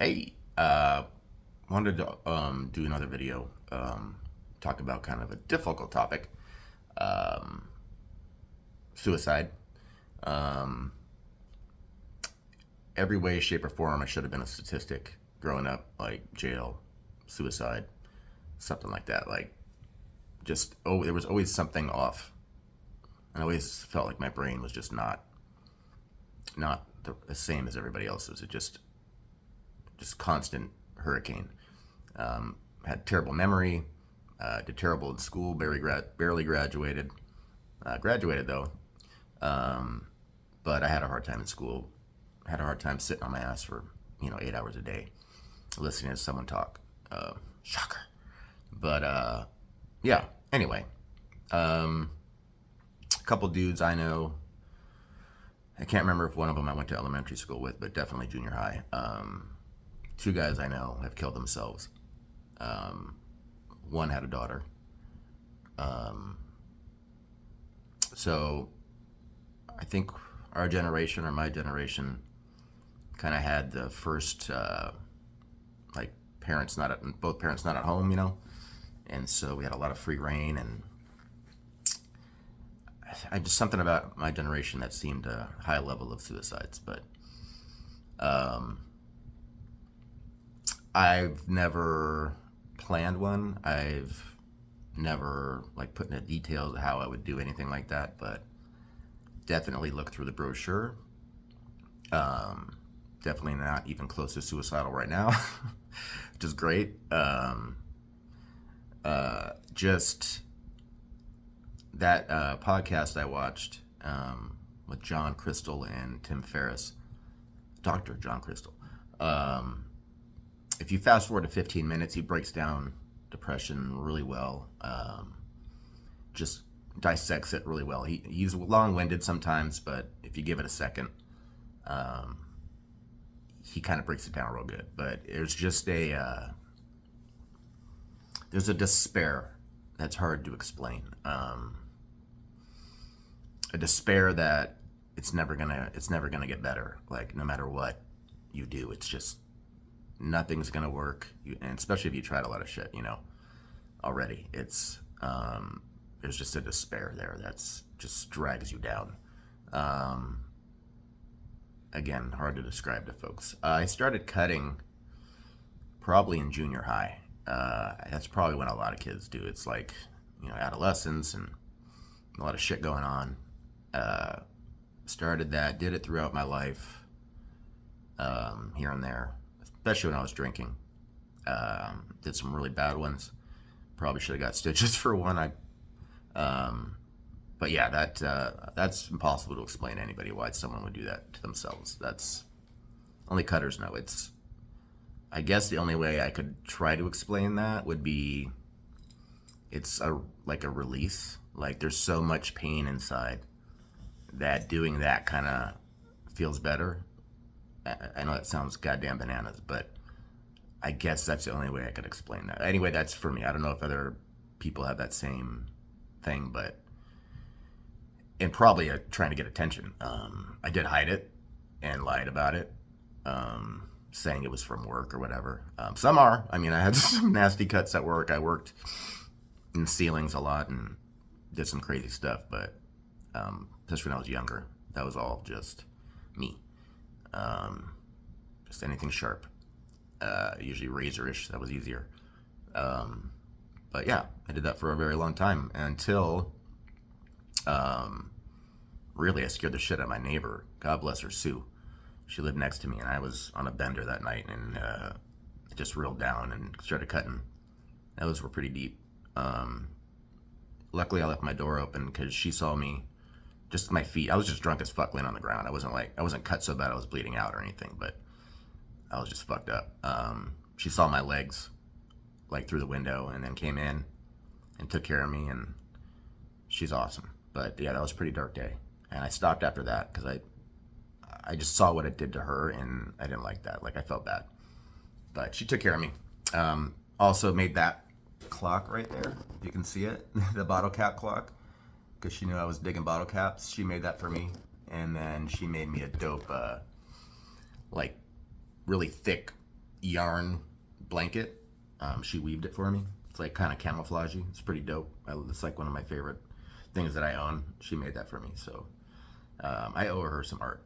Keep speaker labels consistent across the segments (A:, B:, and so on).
A: Hey, wanted to do another video, talk about kind of a difficult topic, um, suicide. Um, every way, shape, or form, I should have been a statistic growing up, like jail, suicide, something like that. Like, just, oh, there was always something off. I always felt like my brain was just not the same as everybody else's. It just constant hurricane. Had terrible memory, did terrible in school, barely graduated. Graduated though, but I had a hard time in school. Had a hard time sitting on my ass for 8 hours a day, listening to someone talk. Shocker. But yeah. Anyway, a couple dudes I know. I can't remember if one of them I went to elementary school with, but definitely junior high. Two guys I know have killed themselves. One had a daughter. So I think our generation or my generation kind of had the first like both parents not at home, and so we had a lot of free reign, and I just something about my generation that seemed a high level of suicides, but um, I've never planned one. I've never like put into details of how I would do anything like that, but definitely look through the brochure. Um, Definitely not even close to suicidal right now, which is great. Just that podcast I watched with John Crystal and Tim Ferriss, Dr. John Crystal. Um, if you fast forward to 15 minutes, he breaks down depression really well. Just dissects it really well. He's long-winded sometimes, but if you give it a second, um, he kind of breaks it down real good. But there's just there's a despair that's hard to explain. A despair that it's never gonna get better. Like no matter what you do, it's just nothing's gonna work. And especially if you tried a lot of shit, already. There's just a despair there that's just drags you down. Um, Again, hard to describe to folks. I started cutting probably in junior high. That's probably when a lot of kids do. It's like adolescence and a lot of shit going on. Uh, Started that, did it throughout my life, here and there, especially when I was drinking. Did some really bad ones. Probably should have got stitches for one. But yeah, that's impossible to explain to anybody why someone would do that to themselves. That's only cutters know. I guess the only way I could try to explain that would be like a release. Like there's so much pain inside that doing that kind of feels better. I know that sounds goddamn bananas, but I guess that's the only way I could explain that. Anyway, that's for me. I don't know if other people have that same thing, but and probably trying to get attention. I did hide it and lied about it, saying it was from work or whatever. Some are. I mean, I had some nasty cuts at work. I worked in ceilings a lot and did some crazy stuff, but especially when I was younger, that was all just me. Um, just anything sharp. Usually razor-ish. That was easier. Um, but yeah, I did that for a very long time until really I scared the shit out of my neighbor. God bless her, Sue. She lived next to me, and I was on a bender that night and just reeled down and started cutting. Those were pretty deep. Luckily, I left my door open because she saw me. Just my feet. I was just drunk as fuck laying on the ground. I wasn't cut so bad I was bleeding out or anything, but I was just fucked up. She saw my legs like through the window and then came in and took care of me, and she's awesome. But yeah, that was a pretty dark day, and I stopped after that because I just saw what it did to her, and I didn't like that. Like I felt bad, but she took care of me. Also made that clock right there. You can see it, the bottle cap clock, because she knew I was digging bottle caps. She made that for me, and then she made me a dope, like really thick yarn blanket. She weaved it for me. It's like kind of camouflagey. It's pretty dope. It's like one of my favorite things that I own. She made that for me, so I owe her some art.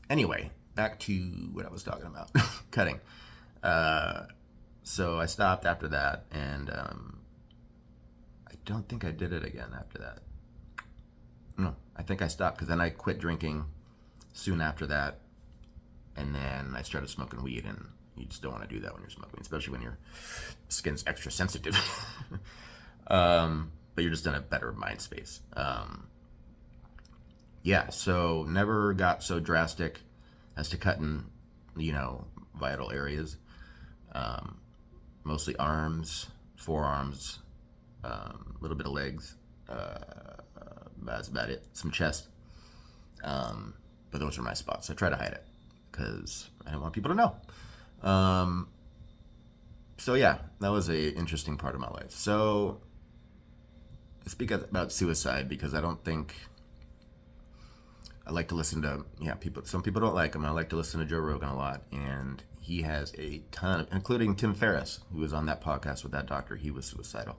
A: Anyway, back to what I was talking about. Cutting. So I stopped after that, and I don't think I did it again after that. No, I think I stopped because then I quit drinking soon after that, and then I started smoking weed, and you just don't want to do that when you're smoking, especially when your skin's extra sensitive. But you're just in a better mind space. Yeah, so never got so drastic as to cutting, vital areas. Mostly arms, forearms, a little bit of legs. That's about it. Some chest. But those are my spots. I try to hide it because I don't want people to know. So yeah, that was a interesting part of my life. So I speak about suicide because I don't think I like to listen to people. Some people don't like him. I like to listen to Joe Rogan a lot, and he has a ton, including Tim Ferriss, who was on that podcast with that doctor. He was suicidal.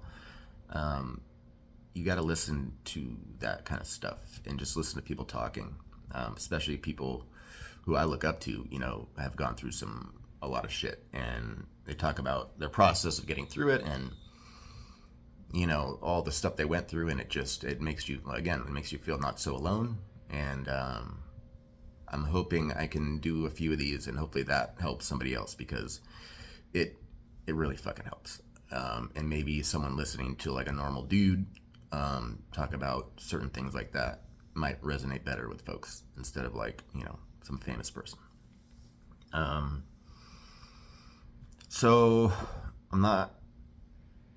A: You got to listen to that kind of stuff and just listen to people talking, especially people who I look up to. Have gone through a lot of shit, and they talk about their process of getting through it, and all the stuff they went through, and it makes you feel not so alone. And I'm hoping I can do a few of these, and hopefully that helps somebody else, because it really fucking helps. And maybe someone listening to like a normal dude talk about certain things like that might resonate better with folks instead of like some famous person. So I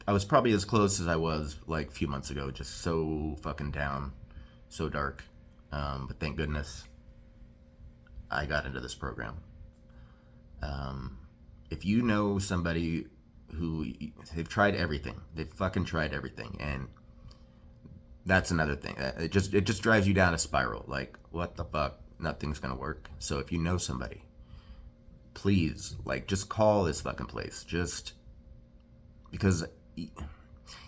A: was probably as close as I was like a few months ago, just so fucking down, so dark. But thank goodness I got into this program. If you know somebody who they've tried everything, they've fucking tried everything, and that's another thing. It just drives you down a spiral. Like, what the fuck? Nothing's gonna work. So if you know somebody, please, just call this fucking place. Just because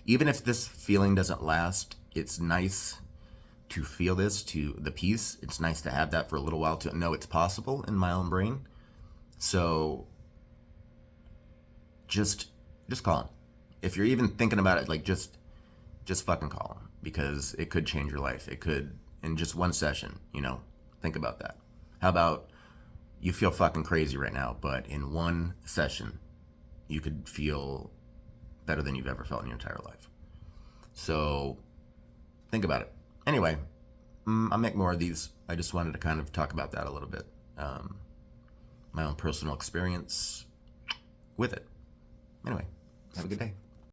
A: even if this feeling doesn't last, it's nice to feel the peace. It's nice to have that for a little while, to know it's possible in my own brain. So just call him. If you're even thinking about it, just fucking call him, because it could change your life. It could, in just one session, think about that. How about you feel fucking crazy right now, but in one session, you could feel better than you've ever felt in your entire life. So think about it. Anyway, I'll make more of these. I just wanted to kind of talk about that a little bit. My own personal experience with it. Anyway, have a good day.